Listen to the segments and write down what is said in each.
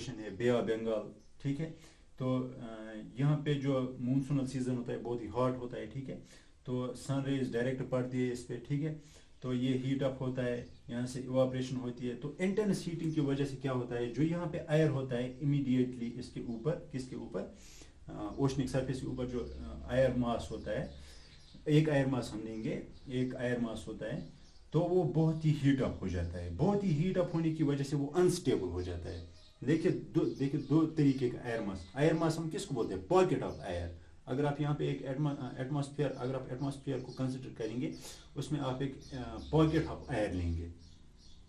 Ocean है, बे of Bengal, ठीक है। तो यहाँ पे जो मानसूनल सीजन होता है बहुत ही हॉट होता है, ठीक है। तो सन रेज डायरेक्ट पड़ती है इस पे, ठीक है। तो ये हीट अप होता है, यहाँ से इवापोरेशन होती है। तो इंटेंस हीटिंग की वजह से क्या होता है, जो यहाँ पे एयर होता है इमीडिएटली इसके ऊपर, किसके ऊपर, ओशनिक सरफेस के ऊपर जो एयर मास होता है, एक एयर मास हम लेंगे, एक एयर मास होता है, तो वो बहुत ही हीट अप हो जाता है। बहुत ही हीट अप होने की वजह से वो अनस्टेबल हो जाता है। देखिए दो तरीके का एयर मास हम किसको बोलते हैं, पॉकेट ऑफ एयर। अगर आप यहाँ पे एक एटमॉस्फेयर, अगर आप एटमॉस्फेयर को कंसिडर करेंगे, उसमें आप एक पॉकेट ऑफ एयर लेंगे,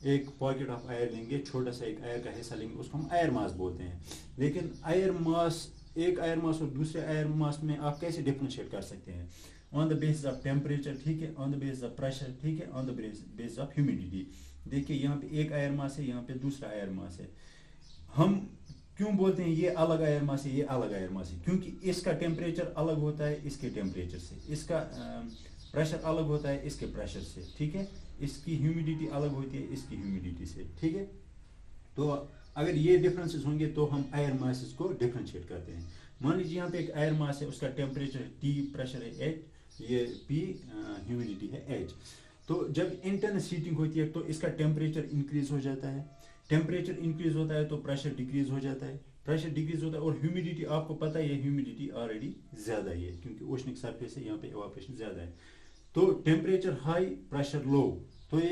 एक पॉकेट ऑफ एयर लेंगे, छोटा सा एक एयर का हिस्सा लेंगे, उसको हम एयर मास बोलते हैं। लेकिन एयर मास, एक एयर मास और दूसरे एयर मास में आप कैसे डिफ्रेंशिएट कर सकते हैं, on the basis of temperature, ठीक है, on the basis of pressure, ठीक है, on the basis of humidity. देखिए यहाँ पे एक एयर मास है, यहाँ पे दूसरा एयर मास है। हम क्यों बोलते हैं ये अलग एयर मास है, ये अलग एयर मास है, क्योंकि इसका टेम्परेचर अलग होता है इसके टेम्परेचर से, इसका प्रेशर अलग होता है इसके प्रेशर से, ठीक है। इसकी ह्यूमिडिटी अलग होती है इसकी ह्यूमिडिटी से, ठीक है। तो अगर ये डिफरेंसेस होंगे तो हम एयर मासेस को डिफरेंशिएट करते हैं। मान लीजिए यहाँ पे एक एयर मास है, उसका टेम्परेचर T, प्रेशर है H, ये P, ह्यूमिडिटी है H। तो जब इंटेंस हीटिंग होती है तो इसका टेम्परेचर इंक्रीज हो जाता है, टेम्परेचर इंक्रीज होता है तो प्रेशर डिक्रीज हो जाता है, प्रेशर डिक्रीज होता है, और ह्यूमिडिटी आपको पता है ह्यूमिडिटी ऑलरेडी ज़्यादा ही है क्योंकि ओशनिक सरफेस है, यहाँ पे इवापोरेशन ज़्यादा है। तो टेम्परेचर हाई, प्रेशर लो, तो ये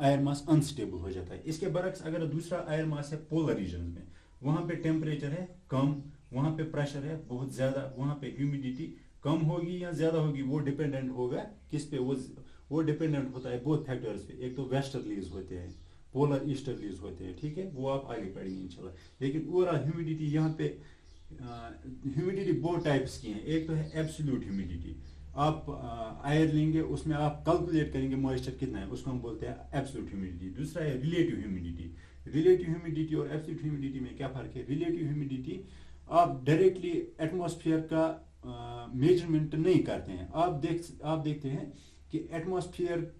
एयर मास अनस्टेबल हो जाता है। इसके बरक्स अगर दूसरा एयर मास है पोलर रीजन में, वहाँ पे टेम्परेचर है कम, वहाँ पे प्रेशर है बहुत ज़्यादा, वहाँ पे ह्यूमिडिटी कम होगी या ज़्यादा होगी, वो डिपेंडेंट होगा किस पे, वो डिपेंडेंट होता है बहुत फैक्टर्स पे। एक तो वेस्टर्लीज होते हैं, पोलर ईस्टर्लीज होते हैं, ठीक है, वो आप आगे पढ़ेंगे इंशाल्लाह। लेकिन ओवरऑल ह्यूमिडिटी यहाँ पे, ह्यूमिडिटी बहुत टाइप्स की हैं। एक तो है एब्सोल्यूट ह्यूमिडिटी, आप एयर लेंगे उसमें आप कैलकुलेट करेंगे मॉइस्चर कितना है, उसको हम बोलते हैं एब्सोल्यूट ह्यूमिडिटी। दूसरा है रिलेटिव ह्यूमिडिटी। रिलेटिव ह्यूमिडिटी और एब्सोल्यूट ह्यूमिडिटी में क्या फ़र्क है, रिलेटिव ह्यूमिडिटी आप डायरेक्टली एटमॉस्फेयर का मेजरमेंट नहीं करते हैं। आप देखते हैं कि एटमॉस्फेयर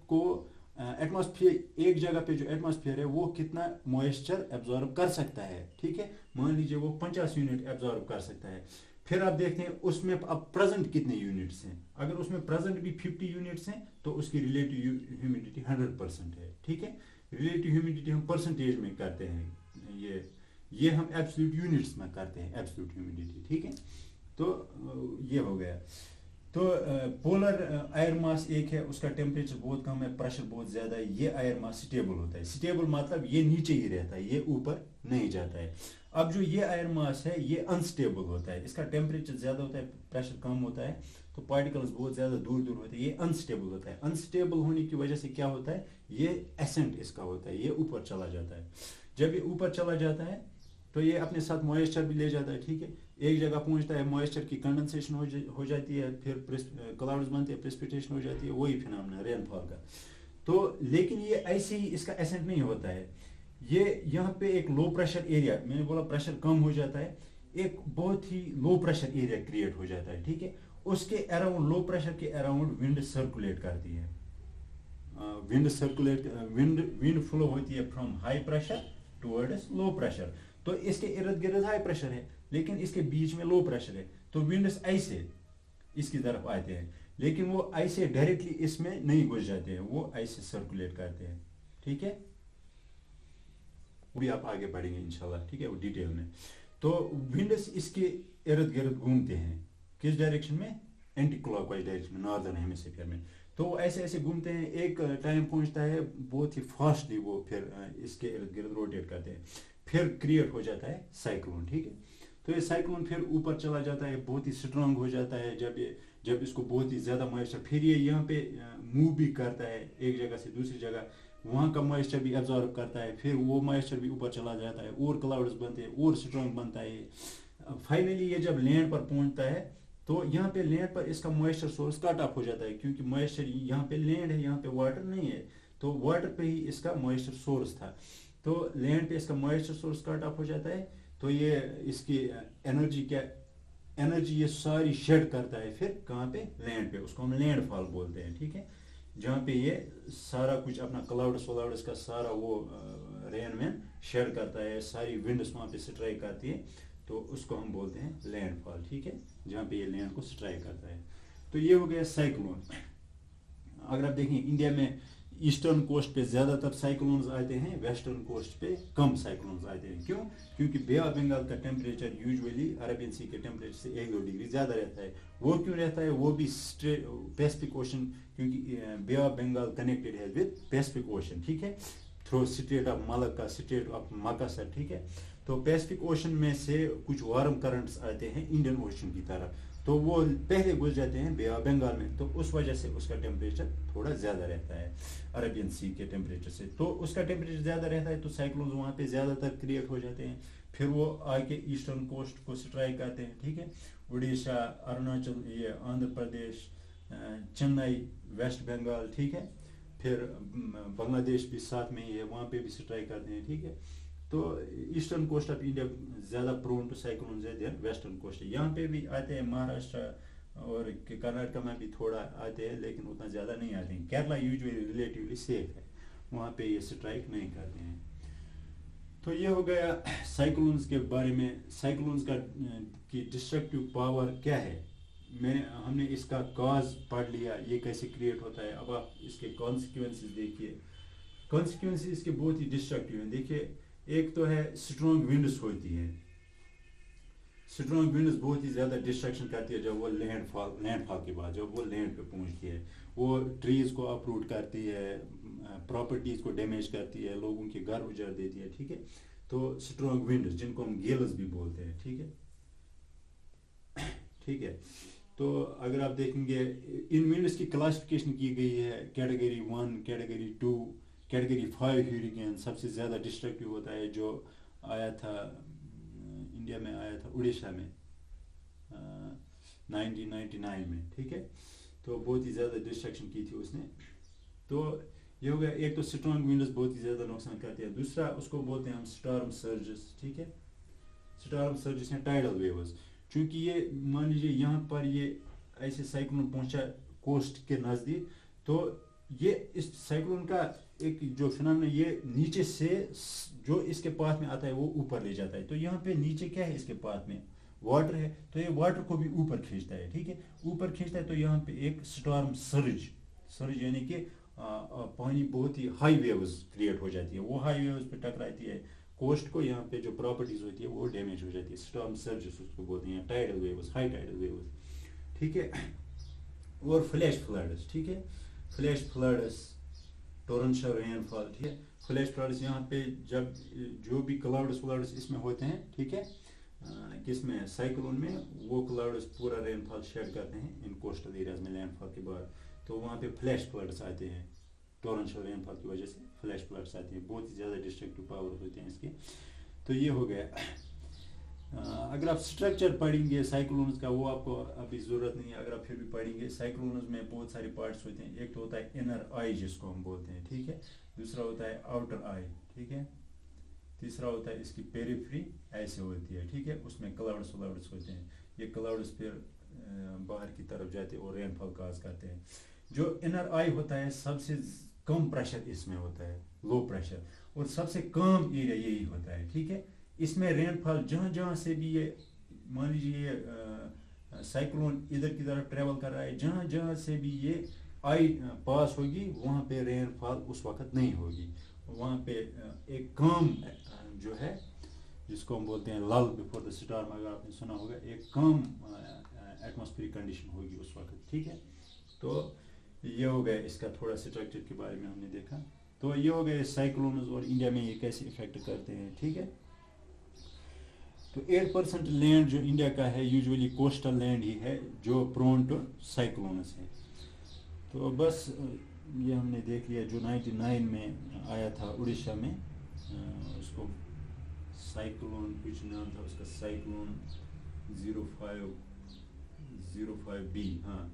एक जगह पे जो एटमॉस्फेयर है वो कितना मॉइस्चर एब्जॉर्ब कर सकता है, ठीक है। मान लीजिए वो 50 यूनिट एब्जॉर्ब कर सकता है। फिर आप देखते हैं उसमें अब प्रेजेंट कितने यूनिट्स हैं, अगर उसमें प्रेजेंट भी 50 यूनिट्स हैं तो उसकी रिलेटिव ह्यूमिडिटी 100% है, ठीक है। रिलेटिव ह्यूमिडिटी हम परसेंटेज में करते हैं, ये हम एब्सोल्यूट यूनिट्स में करते हैं एब्सोल्यूट ह्यूमिडिटी, ठीक है। तो ये हो गया। तो पोलर एयर मास एक है, उसका टेम्परेचर बहुत कम है, प्रेशर बहुत ज़्यादा है, ये एयर मास स्टेबल होता है। स्टेबल मतलब ये नीचे ही रहता है, ये ऊपर नहीं जाता है। अब जो ये एयर मास है ये अनस्टेबल होता है, इसका टेम्परेचर ज़्यादा होता है, प्रेशर कम होता है, तो पार्टिकल्स बहुत ज़्यादा दूर दूर होते हैं, ये अनस्टेबल होता है। अनस्टेबल होने की वजह से क्या होता है, ये एसेंट इसका होता है, ये ऊपर चला जाता है। जब ये ऊपर चला जाता है तो ये अपने साथ मॉइस्चर भी ले जाता है, ठीक है। एक जगह पहुंचता है, मॉइस्चर की कंडेंसेशन हो जाती है, फिर क्लाउड्स बनते हैं, प्रेसिपिटेशन हो जाती है, वही फिनोमेना रेनफॉल का। तो लेकिन ये ऐसे ही इसका एसेंट नहीं होता है, ये यहाँ पे एक लो प्रेशर एरिया, मैंने बोला प्रेशर कम हो जाता है, एक बहुत ही लो प्रेशर एरिया क्रिएट हो जाता है, ठीक है। उसके अराउंड, लो प्रेशर के अराउंड विंड सर्कुलेट करती है, विंड फ्लो होती है from high pressure towards low pressure. तो इसके इर्द गिर्द हाई प्रेशर है लेकिन इसके बीच में लो प्रेशर है, तो विंड्स ऐसे इसकी तरफ आते हैं, लेकिन वो ऐसे डायरेक्टली इसमें नहीं घुस जाते हैं, वो ऐसे सर्कुलेट करते हैं, ठीक है। वो भी आप आगे बढ़ेंगे इंशाल्लाह, ठीक है, वो डिटेल में। तो विंड्स इसके इर्द गिर्द घूमते हैं, किस डायरेक्शन में, एंटी क्लॉकवाइज डायरेक्शन में, नॉर्दर्न हेमिस्फीयर में। तो वो ऐसे ऐसे घूमते हैं, एक टाइम पहुंचता है बहुत ही फास्टली वो फिर इसके इर्द गिर्द रोटेट करते हैं, फिर क्रिएट हो जाता है साइक्लोन, ठीक है। तो ये साइक्लोन फिर ऊपर चला जाता है, बहुत ही स्ट्रांग हो जाता है। जब इसको बहुत ही ज़्यादा मॉइस्चर, फिर ये यहाँ पे मूव भी करता है एक जगह से दूसरी जगह, वहाँ का मॉइस्चर भी एब्जॉर्ब करता है, फिर वो मॉइस्चर भी ऊपर चला जाता है और क्लाउड्स बनते हैं और स्ट्रांग बनता है। फाइनली ये जब लैंड पर पहुँचता है तो यहाँ पे लैंड पर इसका मॉइस्चर सोर्स कट ऑफ हो जाता है, क्योंकि मॉइस्चर यहाँ पे लैंड है, यहाँ पे वाटर नहीं है, तो वाटर पे ही इसका मॉइस्चर सोर्स था। तो लैंड पे इसका मॉइस्चर सोर्स कट ऑफ हो जाता है, तो ये इसकी एनर्जी ये सारी शेड करता है फिर कहाँ पे, लैंड पे, उसको हम लैंडफॉल बोलते हैं, ठीक है। जहाँ पे ये सारा कुछ अपना क्लाउड्स वलाउड्स का सारा वो रेन में शेड करता है, सारी विंड्स वहाँ पे स्ट्राइक करती है, तो उसको हम बोलते हैं लैंडफॉल, ठीक है, जहाँ पे ये लैंड को स्ट्राइक करता है। तो ये हो गया साइक्लोन। अगर आप देखें इंडिया में ईस्टर्न कोस्ट पे ज़्यादातर साइक्लोन्स आते हैं, वेस्टर्न कोस्ट पे कम साइक्लोन्स आते हैं। क्यों? क्योंकि बे ऑफ बंगाल का टेम्परेचर यूजुअली अरबियन सी के टेम्परेचर से 1-2 डिग्री ज़्यादा रहता है। वो क्यों रहता है? वो भी पैसिफिक ओशन, क्योंकि बे ऑफ बंगाल कनेक्टेड है विद पैसिफिक ओशन, ठीक है, through straight of Malacca, straight of Makassar, ठीक है। तो पैसिफिक ओशन में से कुछ वार्म करंट्स आते हैं इंडियन ओशन की तरफ, तो वो पहले घुस जाते हैं बे ऑफ बंगाल में, तो उस वजह से उसका टेम्परेचर थोड़ा ज़्यादा रहता है अरबियन सी के टेम्परेचर से। तो उसका टेम्परेचर ज़्यादा रहता है तो साइक्लोन वहाँ पे ज़्यादातर क्रिएट हो जाते हैं। फिर वो आके ईस्टर्न कोस्ट को स्ट्राइक करते हैं, ठीक है, उड़ीसा, अरुणाचल, ये आंध्र प्रदेश, चेन्नई, वेस्ट बंगाल, ठीक है, फिर बांग्लादेश भी साथ में ही है, वहाँ पे भी स्ट्राइक करते हैं, ठीक है। तो ईस्टर्न कोस्ट ऑफ इंडिया ज़्यादा प्रोन टू साइक्लोन है देन वेस्टर्न कोस्ट है। यहाँ पे भी आते हैं, महाराष्ट्र और कर्नाटक में भी थोड़ा आते हैं, लेकिन उतना ज़्यादा नहीं आते हैं। केरला यूजुअली रिलेटिवली सेफ है, वहाँ पे ये स्ट्राइक नहीं करते हैं। तो ये हो गया साइक्लोन्स के बारे में। साइक्लोन्स का की डिस्ट्रक्टिव पावर क्या है, हमने इसका कॉज पढ़ लिया, ये कैसे क्रिएट होता है। अब आप इसके कॉन्सिक्वेंसेस देखिए। कॉन्सिक्वेंसेस इसके बहुत ही डिस्ट्रक्टिव हैं। देखिए, एक तो है स्ट्रॉन्ग विंड्स होती है। स्ट्रॉन्ग विंड्स बहुत ही ज़्यादा डिस्ट्रक्शन करती है जब वो लैंडफॉल के बाद जब वो लैंड पे पहुंचती है, वो ट्रीज़ को अपरूट करती है, प्रॉपर्टीज़ को डैमेज करती है, लोगों के घर उजाड़ देती है, ठीक है। तो स्ट्रॉन्ग विंड्स जिनको हम गेल्स भी बोलते हैं, ठीक है, ठीक है। तो अगर आप देखेंगे इन विंड्स की क्लासिफिकेशन की गई है, कैटेगरी 1, कैटेगरी 2, कैटेगरी 5 ह्यूरिकेन सबसे ज़्यादा डिस्ट्रक्टिव होता है, जो आया था इंडिया में, आया था उड़ीसा में 1999 में, ठीक है। तो बहुत ही ज़्यादा डिस्ट्रक्शन की थी उसने। तो ये हो गया, एक तो स्ट्रॉन्ग विंड्स बहुत ही ज़्यादा नुकसान करते हैं, दूसरा उसको बोलते हैं हम स्टॉर्म सर्जेस, ठीक है। स्टॉर्म सर्जेस हैं टाइडल वेव्स। चूँकि ये मान लीजिए यहाँ पर ये ऐसे साइक्लोन पहुँचा कोस्ट के नज़दीक, तो ये इस साइक्लोन का एक जो फिनोमेना, ये नीचे से जो इसके पाथ में आता है वो ऊपर ले जाता है। तो यहाँ पे नीचे क्या है, इसके पाथ में वाटर है, तो ये वाटर को भी ऊपर खींचता है, ठीक है, ऊपर खींचता है। तो यहाँ पे एक स्टॉर्म सर्ज यानी कि पानी बहुत ही हाई वेव्स क्रिएट हो जाती है, वो हाई वेव्स पे टकराती है कोस्ट को, यहाँ पे जो प्रॉपर्टीज होती है वो डैमेज हो जाती है। स्टॉर्म सर्जेस उसको बोलते हैं, tidal waves, high tidal waves, ठीक है। और फ्लैश फ्लड्स, ठीक है, फ्लैश फ्लड्स, टोरेंशियल रेनफॉल, ठीक है। फ्लैश फ्लड्स यहाँ पे जब जो भी क्लाउड्स व्लाउड्स इसमें होते हैं, ठीक है, किसमें, साइक्लोन में, वो क्लाउड्स पूरा रेनफॉल शेड करते हैं इन कोस्टल एरियाज में लैंडफॉल के बाद, तो वहाँ पे फ्लैश फ्लड्स आते हैं। टोरेंशियल रेनफॉल की वजह से फ्लैश फ्लड्स आते हैं, बहुत ही ज़्यादा डिस्ट्रक्टिव पावर होते हैं इसके। तो ये हो गया। अगर आप स्ट्रक्चर पढ़ेंगे साइक्लोन्स का, वो आपको अभी ज़रूरत नहीं है, अगर आप फिर भी पढ़ेंगे। साइक्लोन्स में बहुत सारे पार्ट्स होते हैं। एक तो होता है इनर आई जिसको हम बोलते हैं, ठीक है, दूसरा होता है आउटर आई, ठीक है, तीसरा होता है इसकी पेरिफ्री ऐसे होती है, ठीक है, उसमें क्लाउड्स व्लाउड्स होते हैं। ये क्लाउड्स फिर बाहर की तरफ जाते हैं और रेनफॉल काज करते हैं। जो इनर आई होता है सबसे कम प्रेशर इसमें होता है, लो प्रेशर, और सबसे कम एरिया यही होता है, ठीक है। इसमें रेनफॉल जहाँ जहाँ से भी ये, मान लीजिए ये साइक्लोन इधर की तरफ ट्रेवल कर रहा है, जहाँ जहाँ से भी ये आई पास होगी वहाँ पे रेनफॉल उस वक्त नहीं होगी। वहाँ पे एक कम जो है जिसको हम बोलते हैं लल बिफोर द स्टॉर्म, अगर आपने सुना होगा, एक कम एटमॉस्फेरिक कंडीशन होगी उस वक्त, ठीक है। तो ये हो गया इसका थोड़ा स्ट्रक्चर के बारे में हमने देखा। तो ये हो गए साइक्लोन्स और इंडिया में ये कैसे इफेक्ट करते हैं, ठीक है। तो 8% लैंड जो इंडिया का है यूजुअली कोस्टल लैंड ही है जो प्रोन टू साइक्लोन्स है। तो बस ये हमने देख लिया जो 99 में आया था उड़ीसा में, उसको साइक्लोन कुछ नाम था उसका, साइक्लोन 05B, हाँ,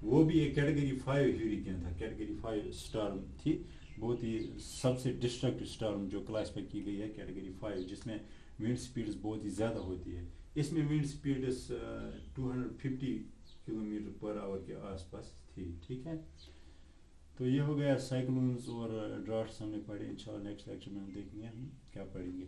वो भी एक कैटेगरी 5 ह्यूरिकेन था, कैटेगरी 5 स्टॉर्म थी, बहुत ही सबसे डिस्ट्रक्टिव स्टॉर्म जो क्लासिफाई की गई है कैटेगरी 5, जिसमें विंड स्पीड्स बहुत ही ज़्यादा होती है। इसमें wind speeds 250 kilometre per hour के आसपास थी, ठीक है। तो ये हो गया साइक्लोन्स और ड्राफ्ट्स हमने पढ़े। इंशाल्लाह नेक्स्ट लेक्चर में हम देखेंगे हम क्या पढ़ेंगे।